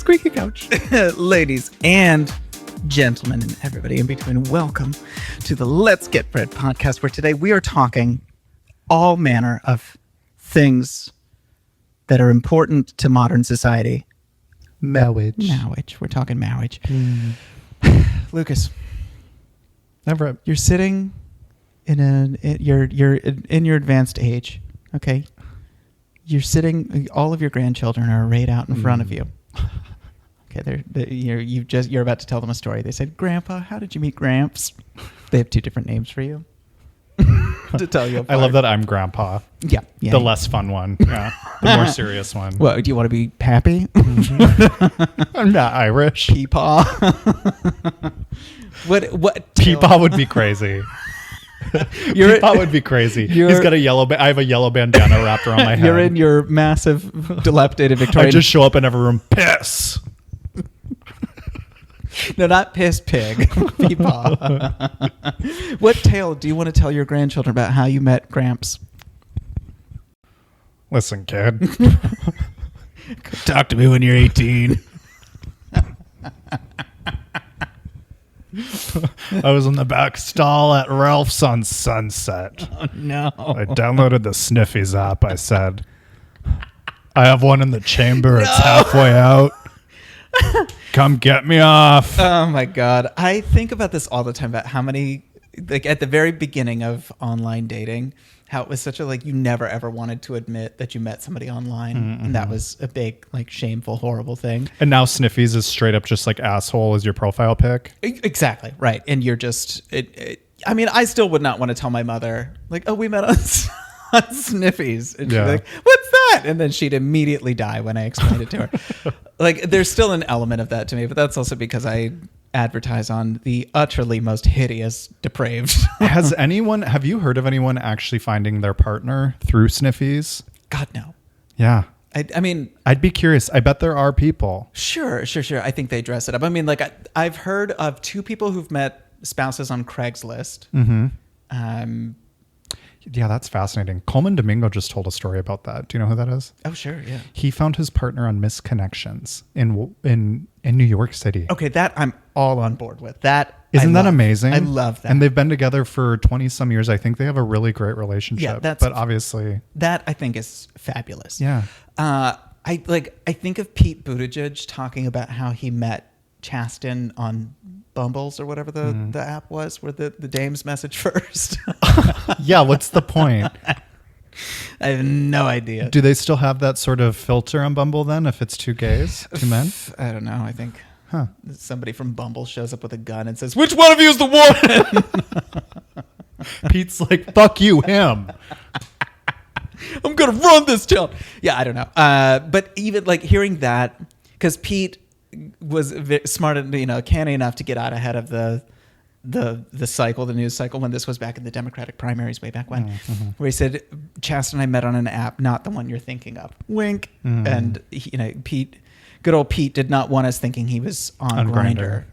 squeaky couch. Ladies and gentlemen and everybody in between, welcome to the Let's Get Bread podcast, where today we are talking all manner of things that are important to modern society. Mawwiage. We're talking Mawwiage. Lucas, Never. you're sitting you're in your advanced age, okay? You're sitting, all of your grandchildren are arrayed out in front of you. Okay, you're about to tell them a story. They said, "Grandpa, how did you meet Gramps?" They have two different names for you to tell you apart. I love that I'm Grandpa. Yeah. The less fun one. Yeah. The more serious one. What, do you want to be Pappy? I'm not Irish. Peepaw? What? Peepaw would be crazy. Peepaw would be crazy. He's got I have a yellow bandana wrapped around my head. You're in your massive, dilapidated Victorian. I just show up in every room. Piss. No, not piss pig. Peepaw. What tale do you want to tell your grandchildren about how you met Gramps? Listen, kid. Talk to me when you're 18. I was in the back stall at Ralph's on Sunset. Oh, no. I downloaded the Sniffies app. I said, I have one in the chamber. It's halfway out. Come get me off. Oh, my God. I think about this all the time, about how many, like at the very beginning of online dating, how it was such a, you never ever wanted to admit that you met somebody online. Mm-hmm. And that was a big, shameful, horrible thing. And now Sniffies is straight up just asshole as your profile pic. Exactly. Right. And you're just, I still would not want to tell my mother, we met on Sniffies. And she'd be like, what's that? And then she'd immediately die when I explained it to her. There's still an element of that to me, but that's also because I advertise on the utterly most hideous, depraved. Have you heard of anyone actually finding their partner through Sniffies? God, no. Yeah. I'd be curious. I bet there are people. Sure. I think they dress it up. I've heard of two people who've met spouses on Craigslist. Mm-hmm. Yeah, that's fascinating. Coleman Domingo just told a story about that. Do you know who that is? Oh, sure, yeah. He found his partner on Misconnections in New York City. Okay, that I'm all on board with. Isn't that amazing? I love that. And they've been together for 20 some years. I think they have a really great relationship. Yeah, but obviously that I think is fabulous. Yeah. I think of Pete Buttigieg talking about how he met Chasten on Bumbles or whatever the app was, where the dames message first. Yeah, what's the point? I have no idea. Do they still have that sort of filter on Bumble then, if it's two gays, two men? I don't know. I think somebody from Bumble shows up with a gun and says, "Which one of you is the woman?" Pete's like, "Fuck you, him." I'm going to run this town. Yeah, I don't know. But even hearing that, because Pete was smart and canny enough to get out ahead of the news cycle, when this was back in the Democratic primaries way back when, where he said, "Chasten and I met on an app, not the one you're thinking of." Wink. And good old Pete did not want us thinking he was on Grindr,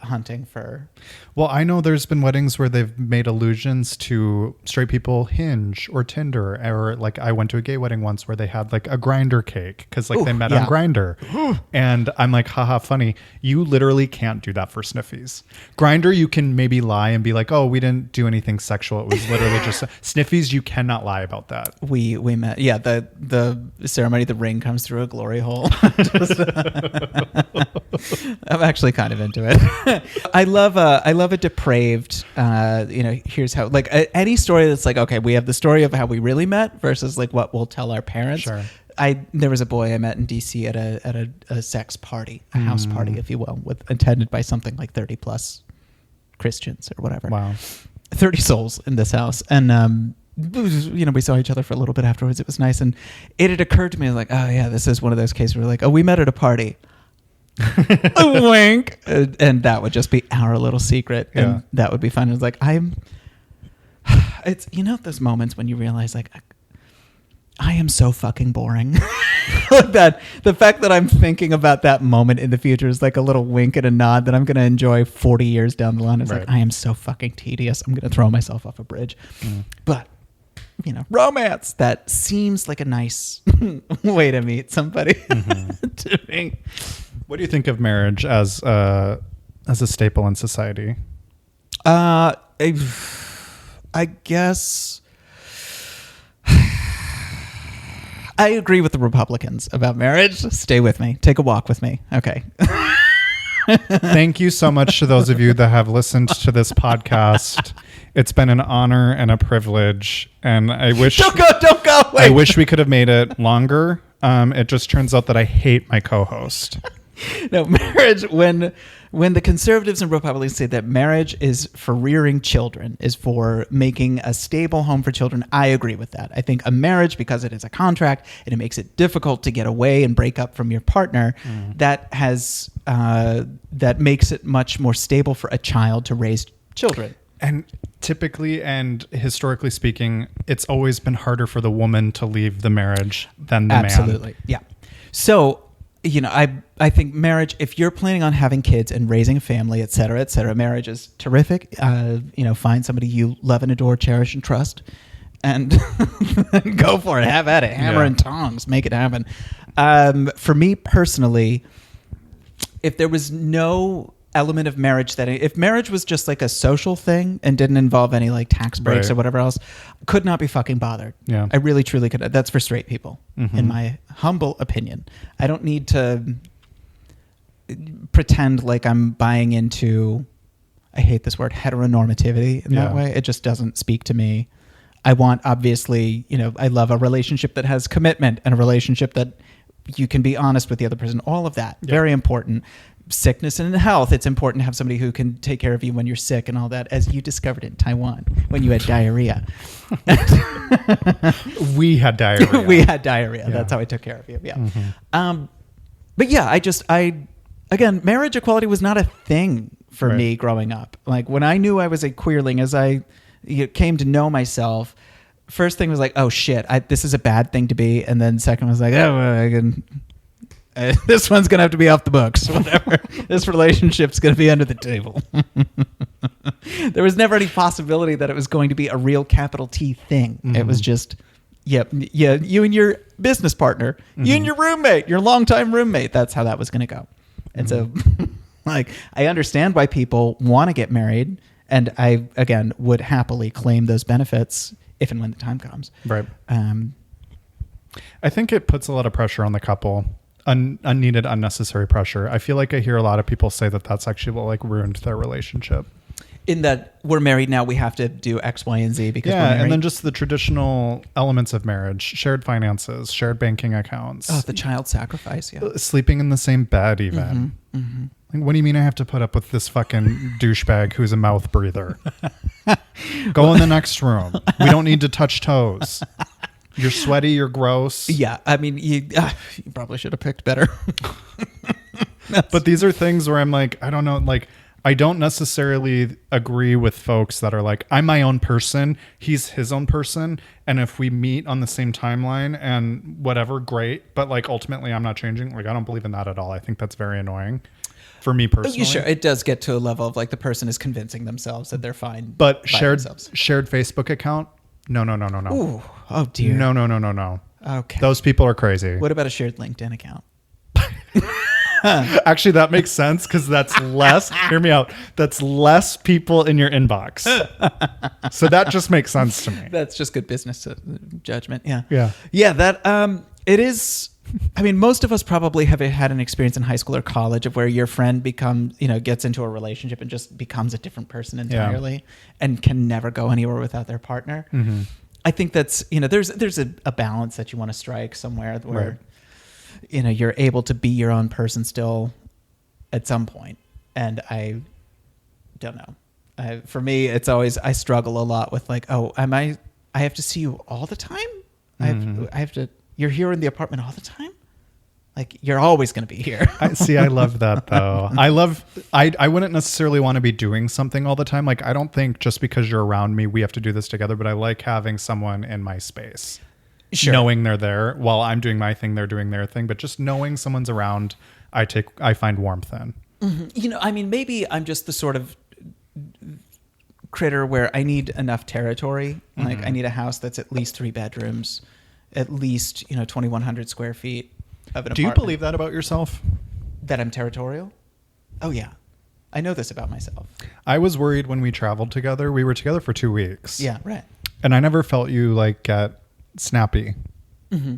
hunting for. Well, I know there's been weddings where they've made allusions to straight people Hinge or Tinder, or I went to a gay wedding once where they had a Grindr cake because they met on Grindr, and I'm like, haha, funny. You literally can't do that for Sniffies. Grindr, you can maybe lie and be like, oh, we didn't do anything sexual. It was literally just Sniffies. You cannot lie about that. We met. Yeah, the ceremony, the ring comes through a glory hole. I'm actually kind of into it. I love a depraved, here's how, any story that's okay, we have the story of how we really met versus what we'll tell our parents. Sure. There was a boy I met in DC at a sex party, a house party, if you will, attended by something like 30 plus Christians or whatever. Wow. 30 souls in this house. And, we saw each other for a little bit afterwards. It was nice. And it had occurred to me, oh yeah, this is one of those cases where we met at a party. A wink. And that would just be our little secret. And that would be fun. It's it's, those moments when you realize I am so fucking boring. That the fact that I'm thinking about that moment in the future is a little wink and a nod that I'm going to enjoy 40 years down the line. It's I am so fucking tedious. I'm going to throw myself off a bridge. But romance, that seems like a nice way to meet somebody to me. What do you think of marriage as a staple in society? I guess I agree with the Republicans about marriage. Stay with me. Take a walk with me. Okay. Thank you so much to those of you that have listened to this podcast. It's been an honor and a privilege, and I wish Don't go. Wait. I wish we could have made it longer. It just turns out that I hate my co-host. No, marriage, when the conservatives and Republicans say that marriage is for rearing children, is for making a stable home for children, I agree with that. I think a marriage, because it is a contract and it makes it difficult to get away and break up from your partner, that makes it much more stable for a child to raise children. And typically and historically speaking, it's always been harder for the woman to leave the marriage than the man. Absolutely. Yeah. So, I think marriage, if you're planning on having kids and raising a family, et cetera, marriage is terrific. Find somebody you love and adore, cherish and trust, and go for it. Have at it. Hammer and tongs. Make it happen. For me personally, if there was no element of marriage if marriage was just like a social thing and didn't involve any like tax breaks or whatever else, could not be fucking bothered. Yeah. I really truly could. That's for straight people, in my humble opinion. I don't need to pretend like I'm buying into, I hate this word, heteronormativity in that way. It just doesn't speak to me. I want, obviously, I love a relationship that has commitment and a relationship that you can be honest with the other person. All of that. Very important. Sickness and health, it's important to have somebody who can take care of you when you're sick and all that, as you discovered in Taiwan when you had diarrhea. We had diarrhea. We had diarrhea. Yeah. That's how I took care of you. Yeah. But yeah, again, marriage equality was not a thing for me growing up. Like when I knew I was a queerling, as I came to know myself, first thing was like, oh shit, this is a bad thing to be. And then second was like, this one's going to have to be off the books, whatever. This relationship's going to be under the table. There was never any possibility that it was going to be a real capital T thing. It was just, you and your business partner, you and your roommate, your longtime roommate. That's how that was going to go. And so, I understand why people want to get married. And I, again, would happily claim those benefits if and when the time comes. Right. I think it puts a lot of pressure on the couple. Unneeded, unnecessary pressure. I feel like I hear a lot of people say that that's actually what ruined their relationship. In that we're married now, we have to do X, Y, and Z because we're married. And then just the traditional elements of marriage, shared finances, shared banking accounts. Oh, the child sacrifice, sleeping in the same bed even. What do you mean I have to put up with this fucking douchebag who's a mouth breather? Go in the next room. We don't need to touch toes. You're sweaty, you're gross. Yeah, I mean, you probably should have picked better. But these are things where I'm like, I don't know, I don't necessarily agree with folks that are like, I'm my own person, he's his own person, and if we meet on the same timeline and whatever, great, but ultimately I'm not changing. I don't believe in that at all. I think that's very annoying for me personally. Sure, it does get to a level of the person is convincing themselves that they're fine. But shared Facebook account? No. Ooh, oh dear. No. Okay. Those people are crazy. What about a shared LinkedIn account? Actually, that makes sense because that's less, hear me out, that's less people in your inbox. So that just makes sense to me. That's just good business judgment. Yeah. Yeah, that it is. I mean, most of us probably have had an experience in high school or college of where your friend gets into a relationship and just becomes a different person entirely and can never go anywhere without their partner. I think that's, there's a balance that you want to strike somewhere where, you're able to be your own person still at some point. And I don't know. For me, it's always, I struggle a lot with I have to see you all the time? I have to, you're here in the apartment all the time? You're always going to be here. I love that though. I wouldn't necessarily want to be doing something all the time. I don't think just because you're around me, we have to do this together, but I like having someone in my space. Sure. Knowing they're there while I'm doing my thing, they're doing their thing, but just knowing someone's around, I find warmth in. Maybe I'm just the sort of critter where I need enough territory. I need a house that's at least 3 bedrooms, at least 2,100 square feet of an apartment. Do you believe that about yourself? That I'm territorial? Oh, yeah. I know this about myself. I was worried when we traveled together. We were together for 2 weeks. Yeah, right. And I never felt you like get snappy. Mm-hmm.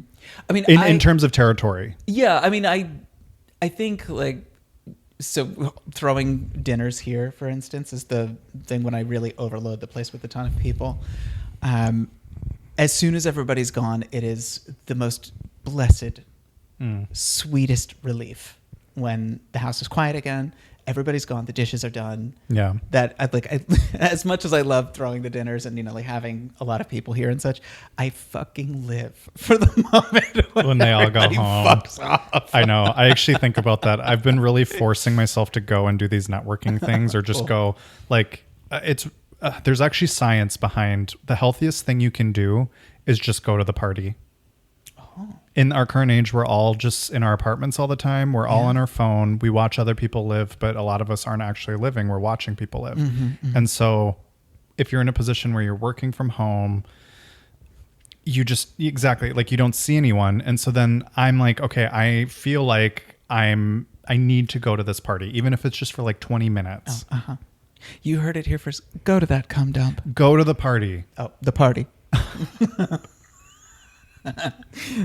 I mean, in terms of territory. Yeah, I mean, I think like, so throwing dinners here, for instance, is the thing when I really overload the place with a ton of people. As soon as everybody's gone, it is the most blessed, sweetest relief when the house is quiet again. Everybody's gone. The dishes are done. Yeah. That I as much as I love throwing the dinners and, like having a lot of people here and such, I fucking live for the moment when they all go home. Fucks off. I know. I actually think about that. I've been really forcing myself to go and do these networking things or just go like there's actually science behind the healthiest thing you can do is just go to the party. In our current age, we're all just in our apartments all the time. We're all on our phone. We watch other people live, but a lot of us aren't actually living. We're watching people live. And so if you're in a position where you're working from home, you just, exactly, like you don't see anyone. And so then I'm like, okay, I feel like I need to go to this party, even if it's just for like 20 minutes. You heard it here first. Go to that cum dump. Go to the party. Oh, the party.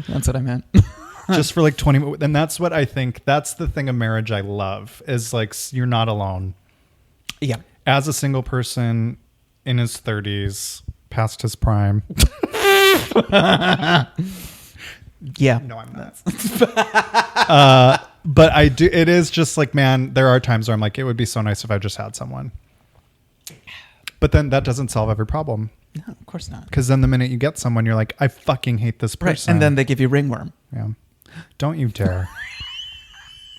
That's what I meant. Just for like 20 minutes. And that's what I think. That's the thing of marriage I love is like you're not alone. Yeah. As a single person in his 30s, past his prime. Yeah. No, I'm not. But I do. It is just like, man, there are times where I'm like, it would be so nice if I just had someone. But then that doesn't solve every problem. No, of course not. Because then the minute you get someone, you're like, I fucking hate this person. Right. And then they give you ringworm. Yeah. Don't you dare.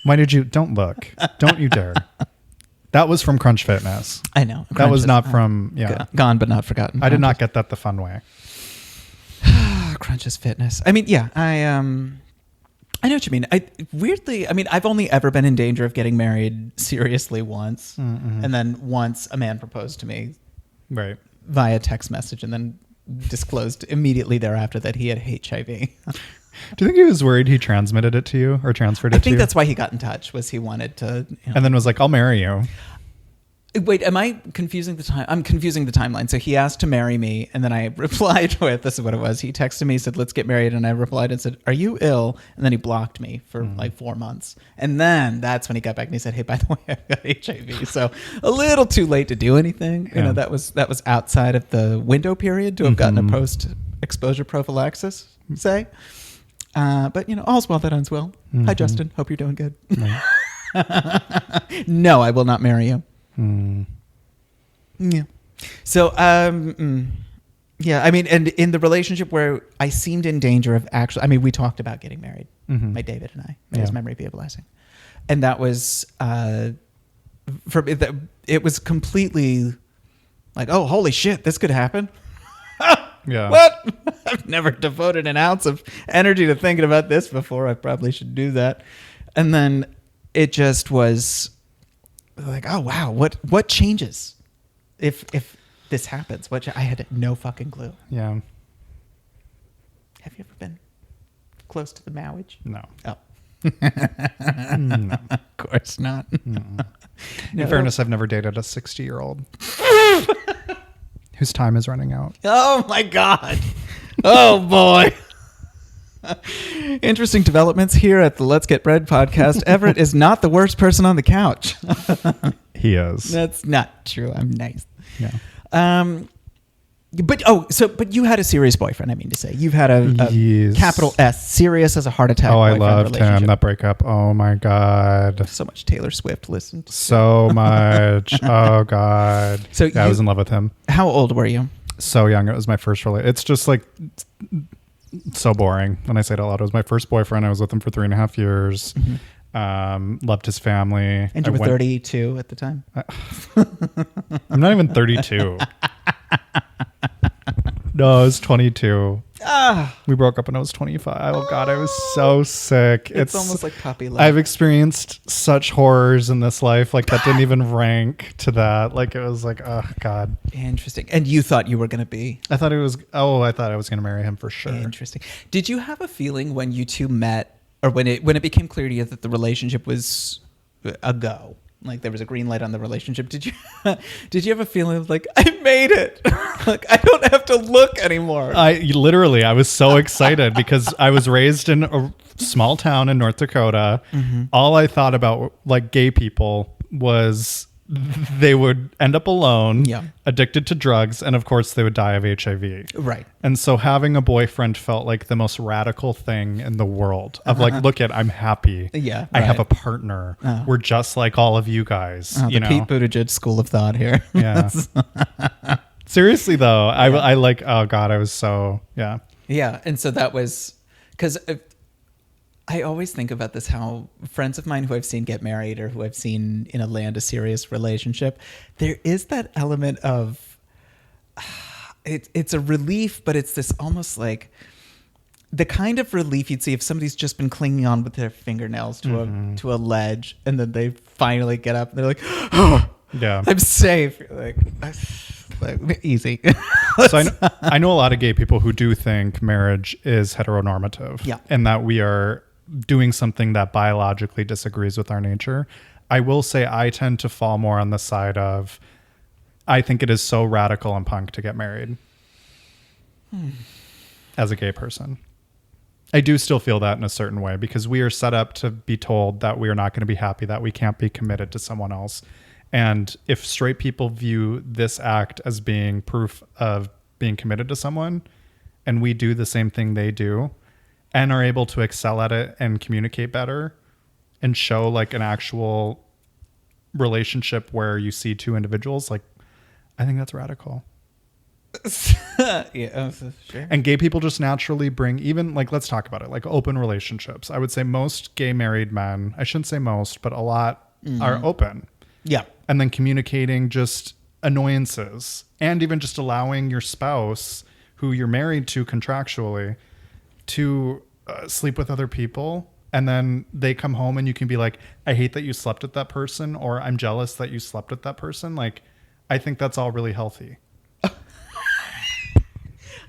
Don't look. Don't you dare. That was from Crunch Fitness. I know. That was not from, Gone but not forgotten. I did not get that the fun way. Crunch's Fitness. I mean, yeah, I know what you mean. I've only ever been in danger of getting married seriously once. And then once a man proposed to me. Right. Via text message and then disclosed immediately thereafter that he had HIV. Do you think he was worried he transmitted it to you or transferred it to you? I think that's why he got in touch, was he wanted to... And then was like, I'll marry you. Wait, am I confusing the time? I'm confusing the timeline. So he asked to marry me, and then I replied with, this is what it was. He texted me, said, let's get married. And I replied and said, are you ill? And then he blocked me for like 4 months. And then that's when he got back and he said, hey, by the way, I've got HIV. So a little too late to do anything. You know, that was outside of the window period to have gotten a post-exposure prophylaxis, say. But, all's well that ends well. Hi, Justin. Hope you're doing good. No, I will not marry you. Yeah. So, yeah, I mean, and in the relationship where I seemed in danger of actually, we talked about getting married, my David and I, may his memory be a blessing. And that was, it was completely like, oh, holy shit, this could happen. Yeah. What? I've never devoted an ounce of energy to thinking about this before. I probably should do that. And then it just was like, oh wow, what changes if this happens? I had no fucking clue. Yeah. Have you ever been close to the Mawwiage? No. Oh. No. Of course not. No. In fairness, I've never dated a 60-year-old whose time is running out. Oh my God. Oh boy. Interesting developments here at the Let's Get Bread podcast. Everett is not the worst person on the couch. He is. That's not true. I'm nice. Yeah. But you had a serious boyfriend, I mean to say. You've had a yes. capital S, serious as a heart attack. Oh, I loved him. That breakup. Oh my God. So much Taylor Swift listened. So much. Oh God. So I was in love with him. How old were you? So young. It was my first relationship. It's just like so boring when I say it out loud. It was my first boyfriend. I was with him for 3.5 years. Loved his family. And you were 32 at the time? I'm not even 32. No, I was 22. We broke up when I was 25. Oh God, I was so sick. It's almost like puppy love. I've experienced such horrors in this life. Like that didn't even rank to that. Like it was like, oh God. Interesting. And you thought you were going to be? I thought I was going to marry him for sure. Interesting. Did you have a feeling when you two met or when it became clear to you that the relationship was a go, like there was a green light on the relationship, did you have a feeling of like, I made it? Like, I don't have to look anymore. I was so excited because I was raised in a small town in North Dakota. All I thought about, like, gay people was they would end up alone, addicted to drugs, and of course they would die of HIV. Right. And so having a boyfriend felt like the most radical thing in the world of like, look at, I'm happy. Yeah. I have a partner. We're just like all of you guys. You know? Pete Buttigieg school of thought here. Yeah. Seriously though, I like, oh God, I was so, yeah. Yeah. And so that was, because I always think about this, how friends of mine who I've seen get married or who I've seen in a serious relationship, there is that element of, it's a relief, but it's this almost like the kind of relief you'd see if somebody's just been clinging on with their fingernails to a ledge, and then they finally get up and they're like, oh, yeah, I'm safe. You're like easy. So I know a lot of gay people who do think marriage is heteronormative, and that we are doing something that biologically disagrees with our nature. I will say I tend to fall more on the side of, I think it is so radical and punk to get married as a gay person. I do still feel that in a certain way because we are set up to be told that we are not going to be happy, that we can't be committed to someone else. And if straight people view this act as being proof of being committed to someone, and we do the same thing they do and are able to excel at it and communicate better and show like an actual relationship where you see two individuals, like, I think that's radical. Yeah, sure. And gay people just naturally bring, even like, let's talk about it, like open relationships. I would say most gay married men, I shouldn't say most, but a lot are open. Yeah. And then communicating just annoyances and even just allowing your spouse who you're married to contractually to sleep with other people. And then they come home and you can be like, I hate that you slept with that person, or I'm jealous that you slept with that person. Like, I think that's all really healthy.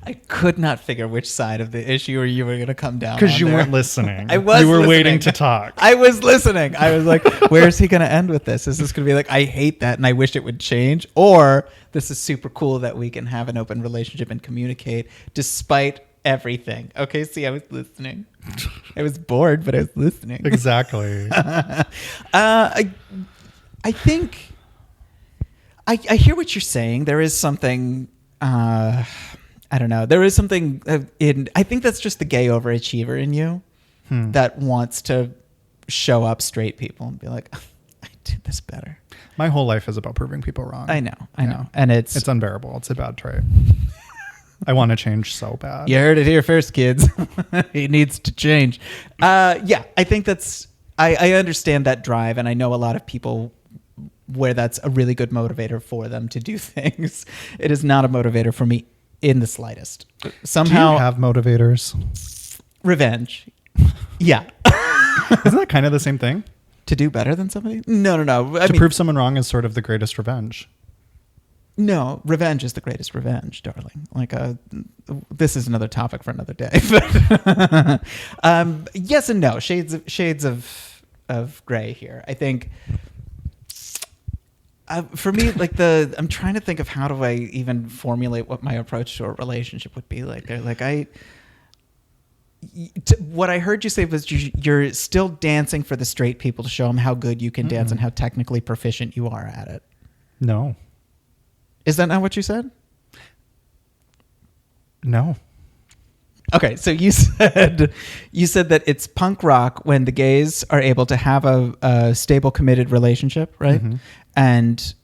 I could not figure which side of the issue you were going to come down. Because you weren't listening. I was. You were listening. waiting to talk. I was listening. I was like, where's he going to end with this? Is this going to be like, I hate that and I wish it would change? Or this is super cool that we can have an open relationship and communicate despite everything. Okay, see, I was listening. I was bored, but I was listening. Exactly. I think I hear what you're saying. There is something... I don't know. There is something I think that's just the gay overachiever in you that wants to show up straight people and be like, I did this better. My whole life is about proving people wrong. I know. And it's unbearable. It's a bad trait. I want to change so bad. You heard it here first, kids. He needs to change. Yeah, I think I understand that drive, and I know a lot of people where that's a really good motivator for them to do things. It is not a motivator for me in the slightest. Somehow, do you have motivators? Revenge. Yeah. Isn't that kind of the same thing? To do better than somebody? No. I mean, prove someone wrong is sort of the greatest revenge. No, revenge is the greatest revenge, darling. Like, this is another topic for another day. Yes and no. Shades of gray here. I think. For me, like I'm trying to think of how do I even formulate what my approach to a relationship would be like. What I heard you say was you're still dancing for the straight people to show them how good you can dance and how technically proficient you are at it. No. Is that not what you said? No. Okay, so you said that it's punk rock when the gays are able to have a stable, committed relationship, right? Mm-hmm. And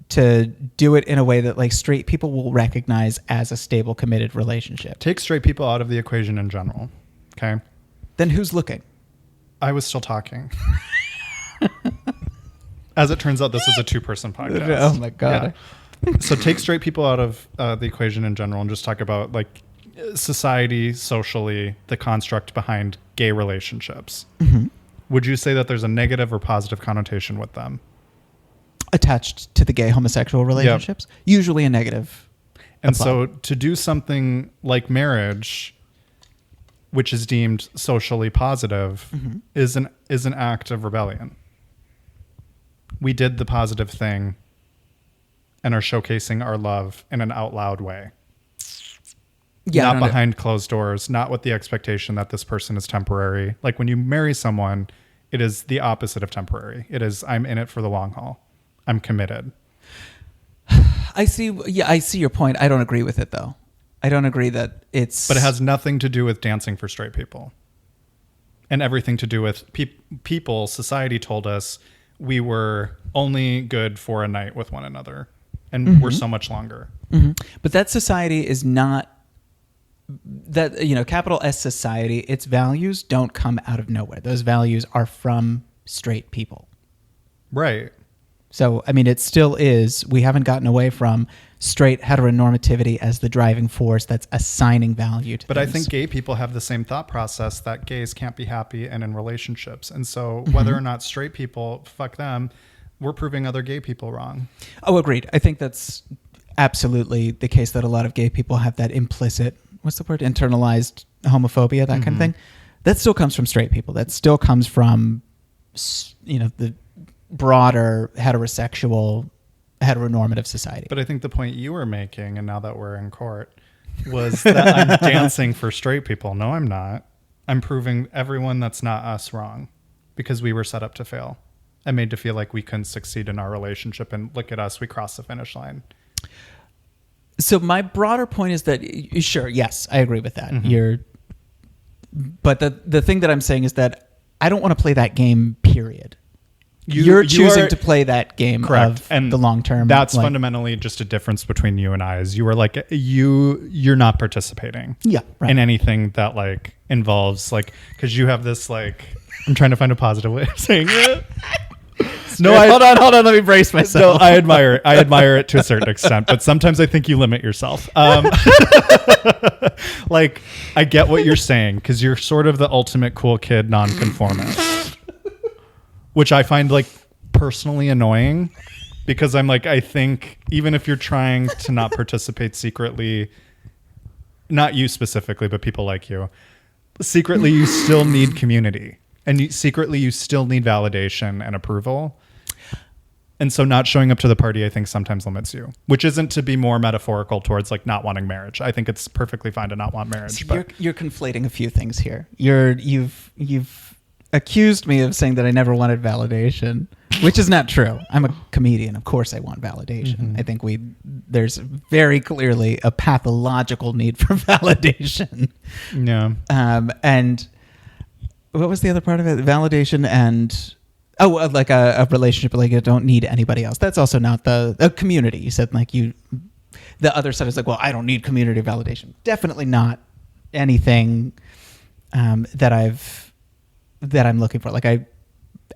to do it in a way that like straight people will recognize as a stable, committed relationship. Take straight people out of the equation in general. Okay. Then who's looking? I was still talking. As it turns out, this is a 2-person podcast. Oh my God. Yeah. So take straight people out of the equation in general and just talk about like society, socially, the construct behind gay relationships. Mm-hmm. Would you say that there's a negative or positive connotation with them? Attached to the gay homosexual relationships? Yep. Usually a negative. And so to do something like marriage, which is deemed socially positive, is an act of rebellion. We did the positive thing and are showcasing our love in an out loud way. Yeah, not behind closed doors, not with the expectation that this person is temporary. Like when you marry someone, it is the opposite of temporary. It is, I'm in it for the long haul. I'm committed. I see your point. I don't agree with it though. I don't agree that it's... But it has nothing to do with dancing for straight people. And everything to do with people, society told us we were only good for a night with one another. And we're so much longer. But that society is not... That, capital S society, its values don't come out of nowhere. Those values are from straight people. Right. So, I mean, it still is. We haven't gotten away from straight heteronormativity as the driving force that's assigning value to But things. I think gay people have the same thought process that gays can't be happy and in relationships. And so whether or not straight people, fuck them, we're proving other gay people wrong. Oh, agreed. I think that's absolutely the case, that a lot of gay people have that implicit, what's the word, internalized homophobia, that kind of thing. That still comes from straight people. That still comes from, the broader heterosexual, heteronormative society. But I think the point you were making, and now that we're in court, was that I'm dancing for straight people. No, I'm not. I'm proving everyone that's not us wrong, because we were set up to fail and made to feel like we couldn't succeed in our relationship. And look at us, we crossed the finish line. So my broader point is that, sure, yes, I agree with that. But the thing that I'm saying is that I don't want to play that game, period. You're choosing to play that game of and the long term. That's fundamentally just a difference between you and I. Is you are like you're not participating. Yeah, right. In anything that like involves like, because you have this like, I'm trying to find a positive way of saying it. No, hold on. Let me brace myself. No, I admire it to a certain extent, but sometimes I think you limit yourself. Like I get what you're saying, because you're sort of the ultimate cool kid nonconformist. Which I find like personally annoying, because I'm like, I think even if you're trying to not participate secretly, not you specifically, but people like you, secretly you still need community, and secretly you still need validation and approval. And so not showing up to the party, I think sometimes limits you, which isn't to be more metaphorical towards like not wanting marriage. I think it's perfectly fine to not want marriage. So but you're conflating a few things here. You've accused me of saying that I never wanted validation, which is not true. I'm a comedian. Of course I want validation. I think there's very clearly a pathological need for validation. Yeah. And what was the other part of it? Validation and, like a relationship, like you don't need anybody else. That's also not the community. You said like the other side is like, well, I don't need community validation. Definitely not anything that I'm looking for. Like I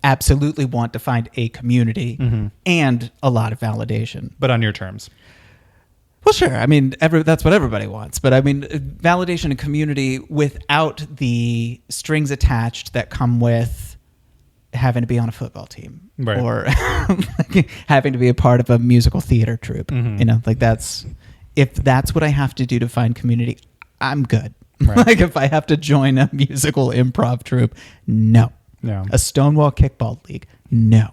absolutely want to find a community and a lot of validation. But on your terms. Well, sure. I mean, that's what everybody wants. But I mean, validation and community without the strings attached that come with having to be on a football team, right, or having to be a part of a musical theater troupe. Like if that's what I have to do to find community, I'm good. Right. Like if I have to join a musical improv troupe, no. Yeah. A Stonewall kickball league, no.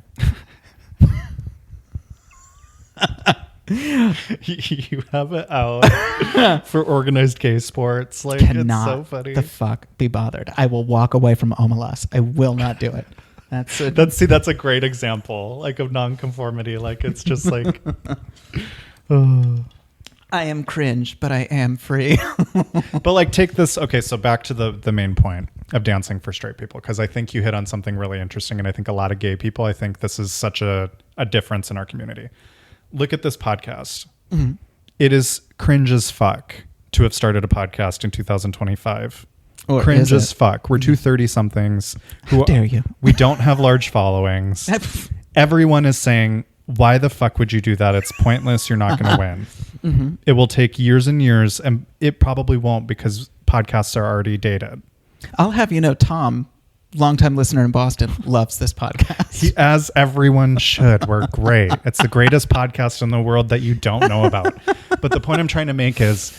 You have it out for organized gay sports. Like, cannot it's so funny. The fuck be bothered. I will walk away from Omelas. I will not do it. That's a great example, like of nonconformity. Like it's just like, I am cringe, but I am free. But like take this. Okay, so back to the main point of dancing for straight people, because I think you hit on something really interesting, and I think a lot of gay people, I think this is such a difference in our community. Look at this podcast. It is cringe as fuck to have started a podcast in 2025. Or cringe as fuck. We're 230-somethings. How dare you? We don't have large followings. Everyone is saying, why the fuck would you do that? It's pointless. You're not going to win. It will take years and years, and it probably won't, because podcasts are already dated. I'll have you know, Tom, longtime listener in Boston, loves this podcast. As everyone should. We're great. It's the greatest podcast in the world that you don't know about. But the point I'm trying to make is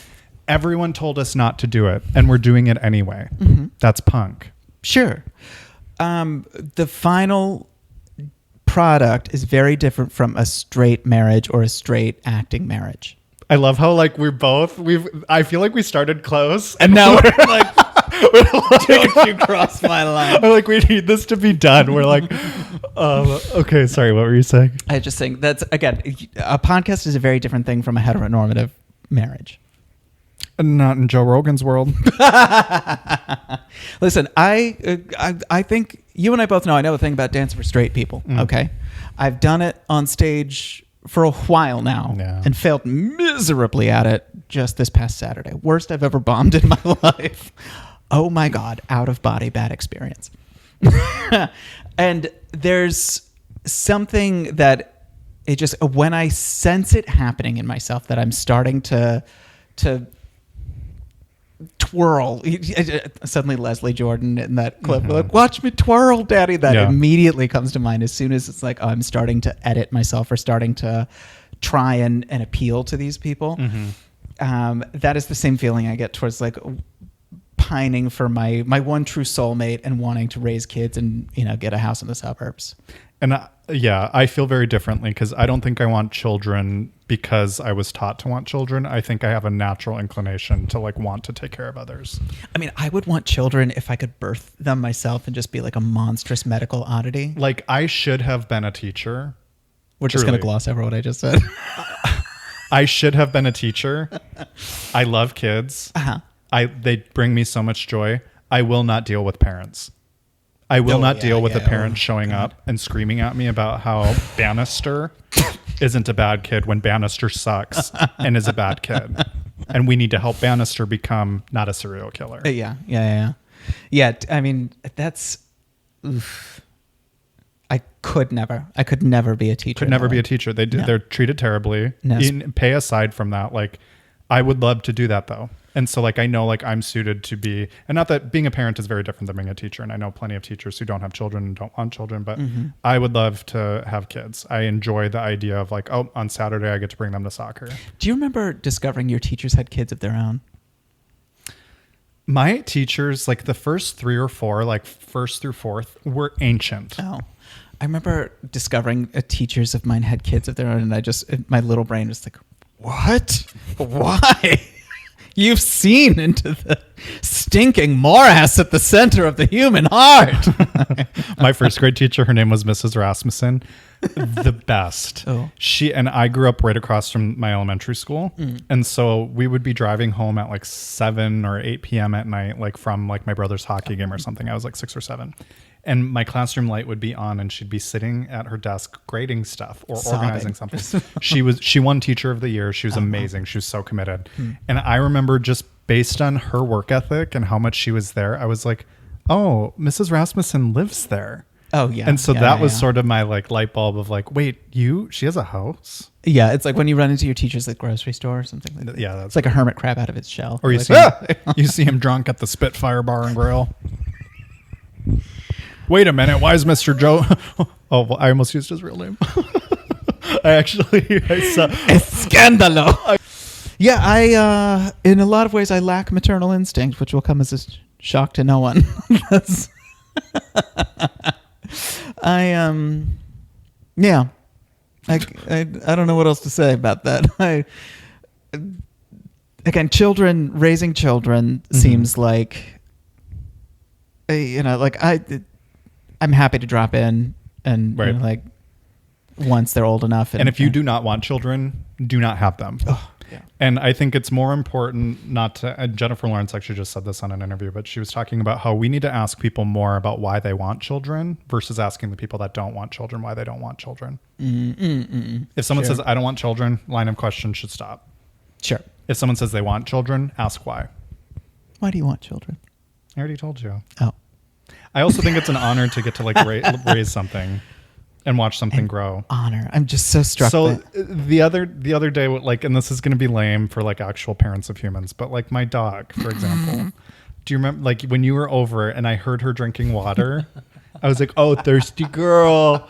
everyone told us not to do it, and we're doing it anyway. Mm-hmm. That's punk. Sure. The final product is very different from a straight marriage or a straight acting marriage. I love how like I feel like we started close and now we're like, don't you cross my line. We're like, we need this to be done. We're like, okay, sorry, what were you saying? I just think that's, again, a podcast is a very different thing from a heteronormative marriage. Not in Joe Rogan's world. Listen, I think you and I both know I know a thing about Dance for Straight People. Okay, I've done it on stage for a while now and failed miserably at it just this past Saturday. Worst I've ever bombed in my life. Oh my God, out of body bad experience. And there's something that it just, when I sense it happening in myself, that I'm starting to twirl. Suddenly Leslie Jordan in that clip, like, watch me twirl, daddy. That immediately comes to mind as soon as it's like, oh, I'm starting to edit myself or starting to try and appeal to these people. That is the same feeling I get towards like pining for my one true soulmate and wanting to raise kids and, you know, get a house in the suburbs. And I feel very differently because I don't think I want children because I was taught to want children. I think I have a natural inclination to like want to take care of others. I mean, I would want children if I could birth them myself and just be like a monstrous medical oddity. Like I should have been a teacher. We're just going to gloss over what I just said. I should have been a teacher. I love kids. They bring me so much joy. I will not deal with parents. I will not deal with a parent showing up and screaming at me about how Bannister isn't a bad kid when Bannister sucks and is a bad kid. And we need to help Bannister become not a serial killer. Yeah. I mean, that's... Oof. I could never be a teacher. Could never be a teacher. They're treated terribly. No. Pay aside from that, like, I would love to do that though. And so like I know like I'm suited to be, and not that being a parent is very different than being a teacher, and I know plenty of teachers who don't have children and don't want children, but I would love to have kids. I enjoy the idea of like, oh, on Saturday I get to bring them to soccer. Do you remember discovering your teachers had kids of their own? My teachers, like the first 3 or 4, like first through fourth, were ancient. Oh, I remember discovering teachers of mine had kids of their own, and my little brain was like, what? Why? You've seen into the stinking morass at the center of the human heart. My first grade teacher, her name was Mrs. Rasmussen. The best. Oh. She and I grew up right across from my elementary school. And so we would be driving home at like 7 or 8 p.m. at night, like from like my brother's hockey game or something. I was like 6 or 7. And my classroom light would be on and she'd be sitting at her desk grading stuff or organizing something. She won teacher of the year. She was amazing. She was so committed. And I remember just based on her work ethic and how much she was there, I was like, oh, Mrs. Rasmussen lives there. Oh yeah. And so that was sort of my like light bulb of like, wait, she has a house? Yeah. It's like when you run into your teachers at the grocery store or something like that. Yeah. It's like a hermit crab out of its shell. Or you see him drunk at the Spitfire Bar and Grill. Wait a minute, why is Mr. Joe... Oh, well, I almost used his real name. I saw... Escandalo! Yeah, I, in a lot of ways, I lack maternal instinct, which will come as a shock to no one. I don't know what else to say about that. Again, raising children seems like, you know, like I'm happy to drop in and you know, like once they're old enough. And if you do not want children, do not have them. Oh, yeah. And I think it's more important not to, Jennifer Lawrence actually just said this on an interview, but she was talking about how we need to ask people more about why they want children versus asking the people that don't want children why they don't want children. If someone says, I don't want children, line of question should stop. Sure. If someone says they want children, ask why. Why do you want children? I already told you. Oh. I also think it's an honor to get to like raise something and watch something grow. Honor. I'm just so struck. So the other day, like, and this is going to be lame for like actual parents of humans, but like my dog, for example, do you remember like when you were over and I heard her drinking water? I was like, oh, thirsty girl.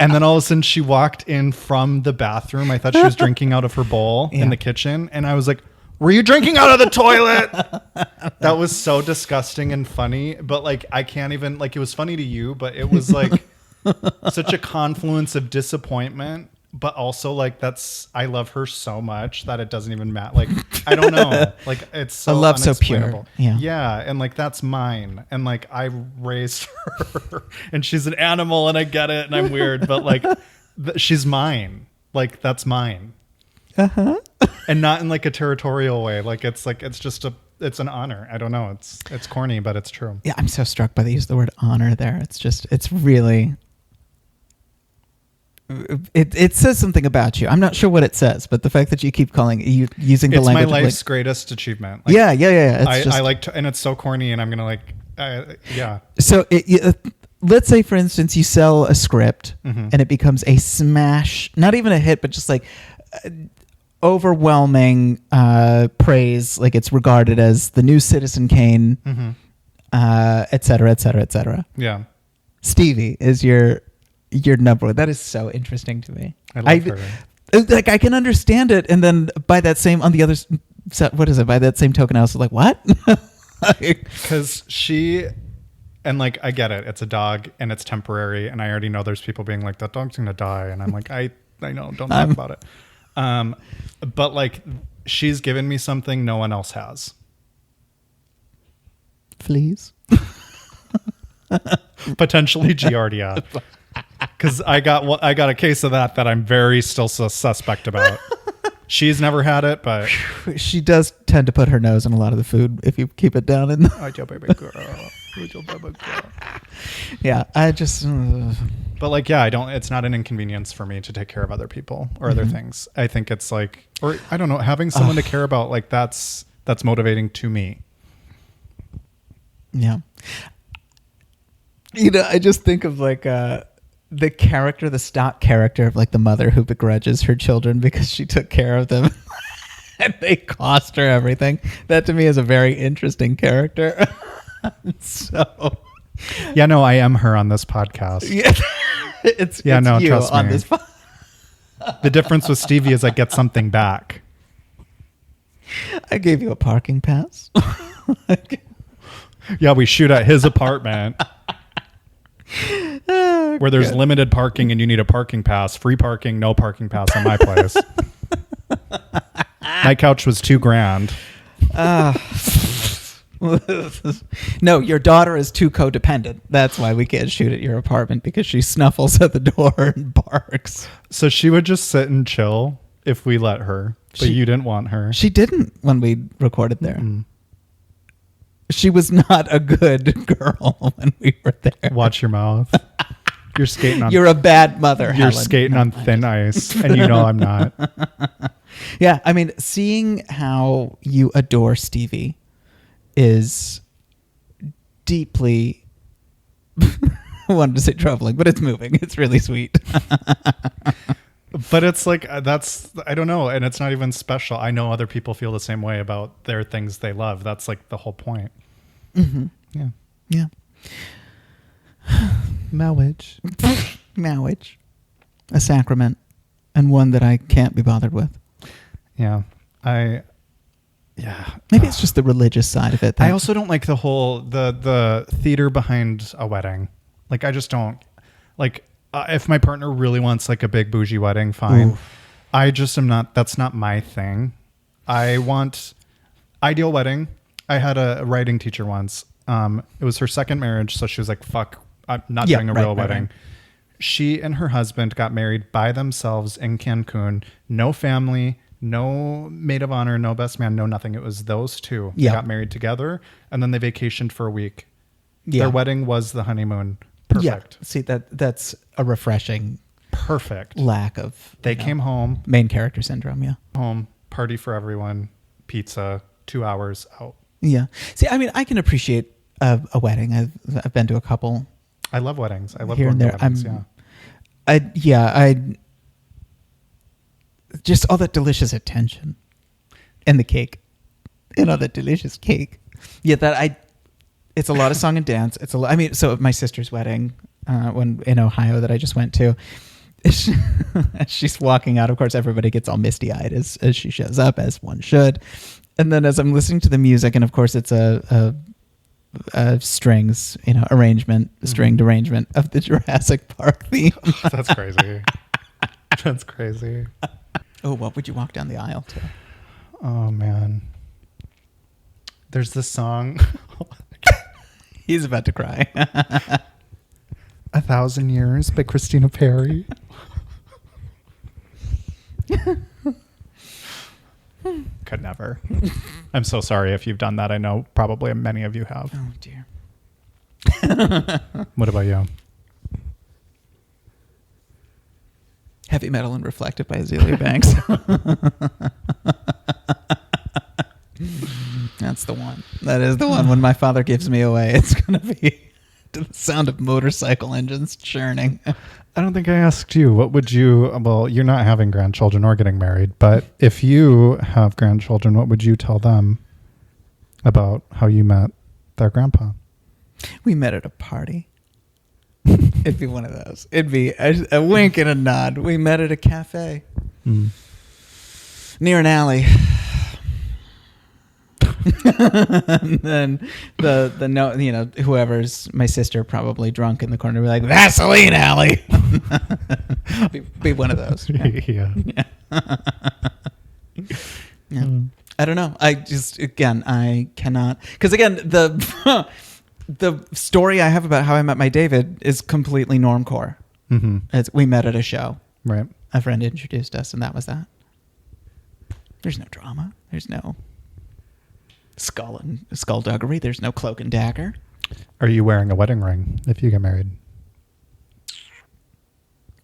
And then all of a sudden she walked in from the bathroom. I thought she was drinking out of her bowl in the kitchen. And I was like, were you drinking out of the toilet? That was so disgusting and funny. But like, I can't even, like, it was funny to you, but it was like such a confluence of disappointment. But also, like, I love her so much that it doesn't even matter. Like, I don't know. Like, it's so a love so unexplainable. pure. Yeah. And like, that's mine. And like, I raised her and she's an animal and I get it and I'm weird, but like, she's mine. Like, that's mine. Uh-huh. And not in like a territorial way. It's just it's an honor. I don't know. It's corny, but it's true. Yeah. I'm so struck by the use of the word honor there. It's really, it says something about you. I'm not sure what it says, but the fact that you keep using the language. It's my life's greatest achievement. Like, yeah. I like to, and it's so corny, and I'm gonna like, yeah. So let's say, for instance, you sell a script and it becomes a smash, not even a hit, but just like overwhelming praise. Like it's regarded as the new Citizen Kane, et cetera, et cetera, et cetera. Yeah. Stevie is your number one. That is so interesting to me. I love her. Like I can understand it, and then by that same on the other what is it? By that same token, I was like, what? Because and like I get it. It's a dog and it's temporary, and I already know there's people being like, that dog's gonna die, and I'm like, I know, don't talk about it. But like she's given me something no one else has. Please. Potentially Giardia. Because I got a case of that I'm very still suspect about. She's never had it, but she does tend to put her nose in a lot of the food if you keep it down in. Your baby girl. Your baby girl. Yeah, I just. But like, yeah, it's not an inconvenience for me to take care of other people or other things. I think it's like, or I don't know, having someone to care about, like that's motivating to me. Yeah. You know, I just think of like the stock character of like the mother who begrudges her children because she took care of them and they cost her everything. That to me is a very interesting character. So, yeah, no, I am her on this podcast. Yeah, it's you trust on me. this. The difference with Stevie is I get something back. I gave you a parking pass. Yeah, we shoot at his apartment. Where there's limited parking and you need a parking pass. Free parking, no parking pass on my place. My couch was $2,000. No, your daughter is too codependent. That's why we can't shoot at your apartment, because she snuffles at the door and barks. So she would just sit and chill if we let her, but you didn't want her. She didn't when we recorded there. She was not a good girl when we were there. Watch your mouth. You're skating on. You're a bad mother, You're Helen. skating on thin ice, and you know I'm not. Yeah, I mean, seeing how you adore Stevie is deeply, I wanted to say troubling, but it's moving. It's really sweet. But it's like, I don't know. And it's not even special. I know other people feel the same way about their things they love. That's like the whole point. Yeah. Yeah. Mawwiage. Mawwiage. A sacrament. And one that I can't be bothered with. Yeah. Yeah. Maybe it's just the religious side of it. I also don't like the whole, the theater behind a wedding. Like, I just don't like, if my partner really wants like a big bougie wedding, fine. Ooh. I just am not, that's not my thing. I want ideal wedding. I had a writing teacher once. It was her second marriage. So she was like, fuck, I'm not doing a real wedding. Right. She and her husband got married by themselves in Cancun. No family, no maid of honor, no best man, no nothing. It was those two. They got married together, and then they vacationed for a week. Yeah. Their wedding was the honeymoon. Perfect. Yeah. See, that's a refreshing perfect lack of they came home. Main character syndrome. Yeah. Home, party for everyone, pizza, 2 hours out. Yeah. See, I mean, I can appreciate a wedding. I've been to a couple. I love weddings. I love here going and to there. weddings. I just all that delicious attention and the cake, and all that delicious cake. Yeah, it's a lot of song and dance. It's a lot. I mean, so at my sister's wedding, when in Ohio that I just went to, she's walking out. Of course, everybody gets all misty eyed as she shows up, as one should. And then as I'm listening to the music, and of course it's a strings, arrangement, stringed arrangement of the Jurassic Park theme. That's crazy. That's crazy. Oh, what would you walk down the aisle to? Oh man. There's this song. He's about to cry. 1,000 Years by Christina Perri. Could never. I'm so sorry if you've done that. I know probably many of you have. Oh dear. What about you? Heavy Metal and Reflective by Azealia Banks. That's the one. That is the one. When my father gives me away, it's going to be to the sound of motorcycle engines churning. I don't think I asked you. What would you... Well, you're not having grandchildren or getting married, but if you have grandchildren, what would you tell them about how you met their grandpa? We met at a party. It'd be one of those. It'd be a wink and a nod. We met at a cafe near an alley. And then the no, whoever's my sister probably drunk in the corner be like, Vaseline Alley. be one of those. Yeah. Yeah. I don't know. I cannot, because again, the story I have about how I met my David is completely normcore. We met at a show. Right. A friend introduced us, and that was that. There's no drama. There's no skullduggery. There's no cloak and dagger. Are you wearing a wedding ring if you get married?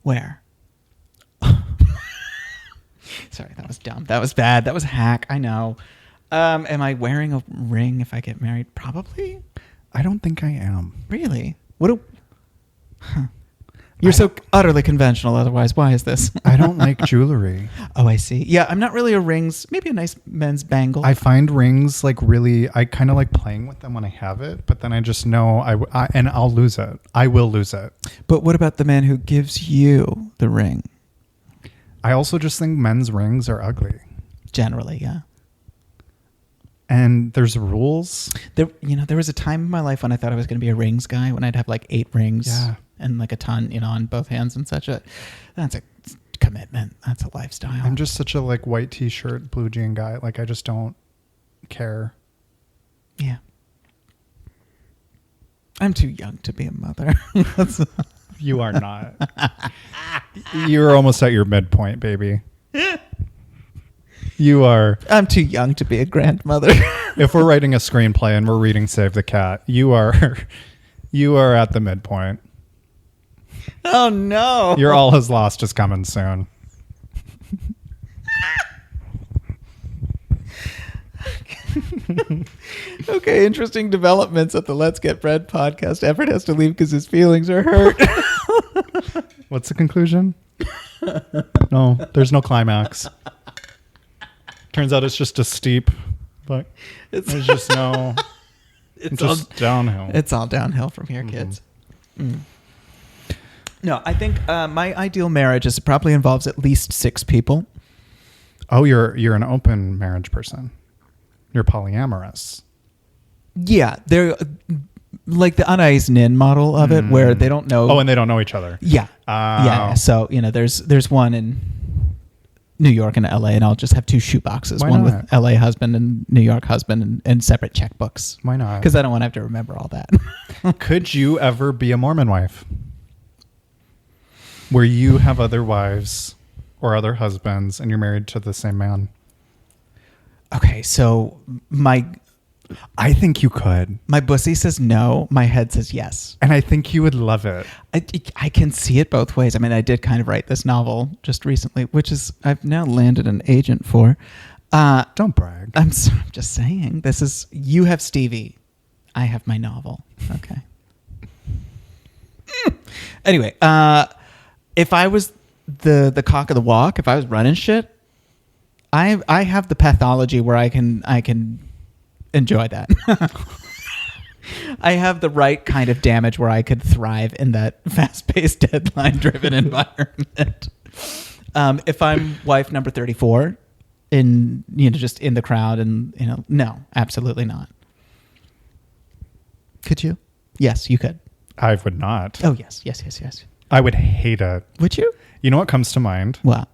Where? Sorry, that was dumb. That was bad. That was a hack. I know. Am I wearing a ring if I get married? Probably. I don't think I am. Really? You're so utterly conventional otherwise. Why is this? I don't like jewelry. Oh, I see. Yeah, I'm not really a rings. Maybe a nice men's bangle. I find rings like really, I kind of like playing with them when I have it, but then I just know and I'll lose it. I will lose it. But what about the man who gives you the ring? I also just think men's rings are ugly. Generally, yeah. And there's rules. There was a time in my life when I thought I was going to be a rings guy, when I'd have like 8 rings. Yeah. And like a ton, on both hands and such. That's a commitment. That's a lifestyle. I'm just such a like white t-shirt, blue jean guy. Like I just don't care. Yeah. I'm too young to be a mother. You are not. You're almost at your midpoint, baby. You are. I'm too young to be a grandmother. If we're writing a screenplay and we're reading Save the Cat, you are at the midpoint. Oh no. Your All Is Lost is coming soon. Okay, interesting developments at the Let's Get Bread podcast. Everett has to leave because his feelings are hurt. What's the conclusion? No, there's no climax. Turns out it's just a steep, but there's just no... It's just downhill. It's all downhill from here, kids. No, I think my ideal marriage probably involves at least 6 people. Oh, you're an open marriage person. You're polyamorous. Yeah, they're like the Anais Nin model of it, where they don't know. Oh, and they don't know each other. Yeah, yeah. So there's one in New York and LA, and I'll just have 2 shoeboxes. Why one not? with LA husband and New York husband, and separate checkbooks. Why not? Because I don't want to have to remember all that. Could you ever be a Mormon wife? Where you have other wives or other husbands and you're married to the same man? Okay, so I think you could. my bussy says no, my head says yes. And I think you would love it. I can see it both ways. I mean, I did kind of write this novel just recently, which is I've now landed an agent for. Don't brag. I'm just saying. You have Stevie, I have my novel. Okay. Anyway, if I was the cock of the walk, if I was running shit, I have the pathology where I can enjoy that. I have the right kind of damage where I could thrive in that fast-paced, deadline-driven environment. If I'm wife number 34, in, just in the crowd and, no, absolutely not. Could you? Yes, you could. I would not. Oh, yes. I would hate it. Would you? You know what comes to mind? What?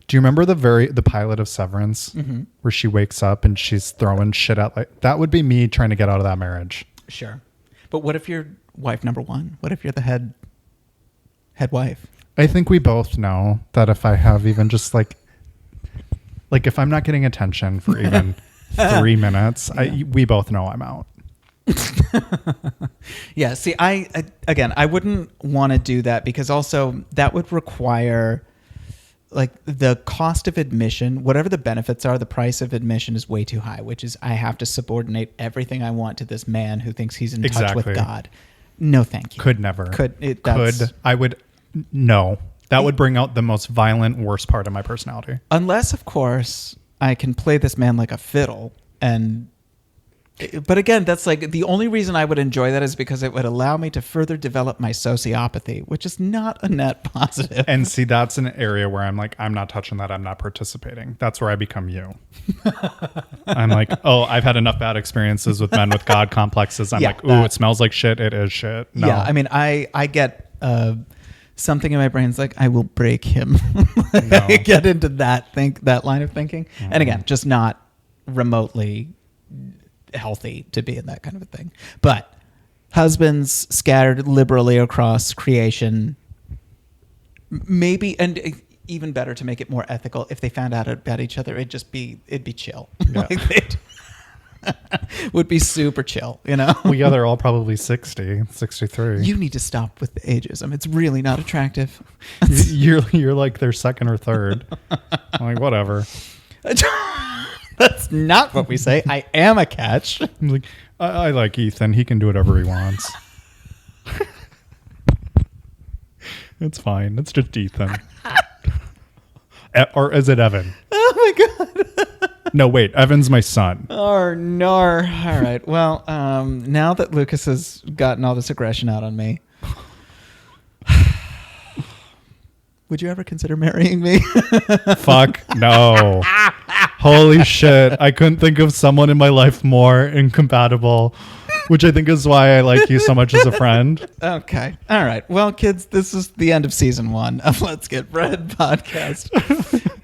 Do you remember the pilot of Severance where she wakes up and she's throwing shit out? Like, that would be me trying to get out of that marriage. Sure. But what if you're wife number one? What if you're the head wife? I think we both know that if I have even just like if I'm not getting attention for even 3 minutes, we both know I'm out. Yeah. See, I wouldn't want to do that because also that would require like the cost of admission, whatever the benefits are, the price of admission is way too high, which is I have to subordinate everything I want to this man who thinks he's in touch with God. No, thank you. Could never. I would. No. That would bring out the most violent, worst part of my personality. Unless, of course, I can play this man like a fiddle. But again, that's like the only reason I would enjoy that is because it would allow me to further develop my sociopathy, which is not a net positive. And see, that's an area where I'm like, I'm not touching that. I'm not participating. That's where I become you. I'm like, oh, I've had enough bad experiences with men with God complexes. I'm like, ooh, it smells like shit. It is shit. No. Yeah, I mean, I get something in my brain's like, I will break him. No. I get into that line of thinking. Mm-hmm. And again, just not remotely healthy to be in that kind of a thing. But husbands scattered liberally across creation, maybe, and even better to make it more ethical, if they found out about each other, it'd be chill. Yeah. Would be super chill, Well, yeah, they're all probably 60, 63. You need to stop with the ageism. It's really not attractive. You're like their second or third. I'm like, whatever. That's not what we say. I am a catch. I'm like, I like Ethan. He can do whatever he wants. It's fine. It's just Ethan. Or is it Evan? Oh my God. No, wait. Evan's my son. Oh, no. All right. Well, now that Lucas has gotten all this aggression out on me, would you ever consider marrying me? Fuck no. Holy shit. I couldn't think of someone in my life more incompatible, which I think is why I like you so much as a friend. Okay. All right. Well, kids, this is the end of season 1 of Let's Get Bread podcast.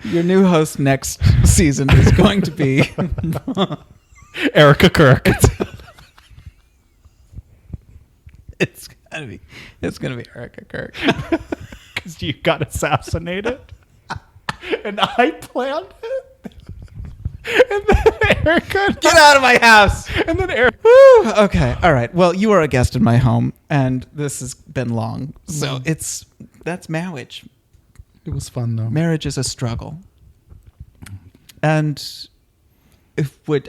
Your new host next season is going to be Erica Kirk. It's gonna be Erica Kirk. Because you got assassinated. And I planned it. And then Erica... Get out of my house! And then Erica... Woo! Okay, all right. Well, you are a guest in my home, and this has been long. So that's Mawwiage. It was fun, though. Marriage is a struggle. And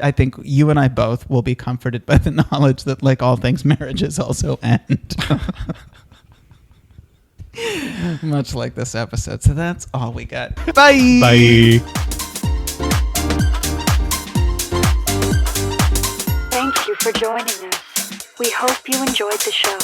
I think you and I both will be comforted by the knowledge that, like all things, marriages also end. Much like this episode. So that's all we got. Bye! Bye! Thank you for joining us. We hope you enjoyed the show.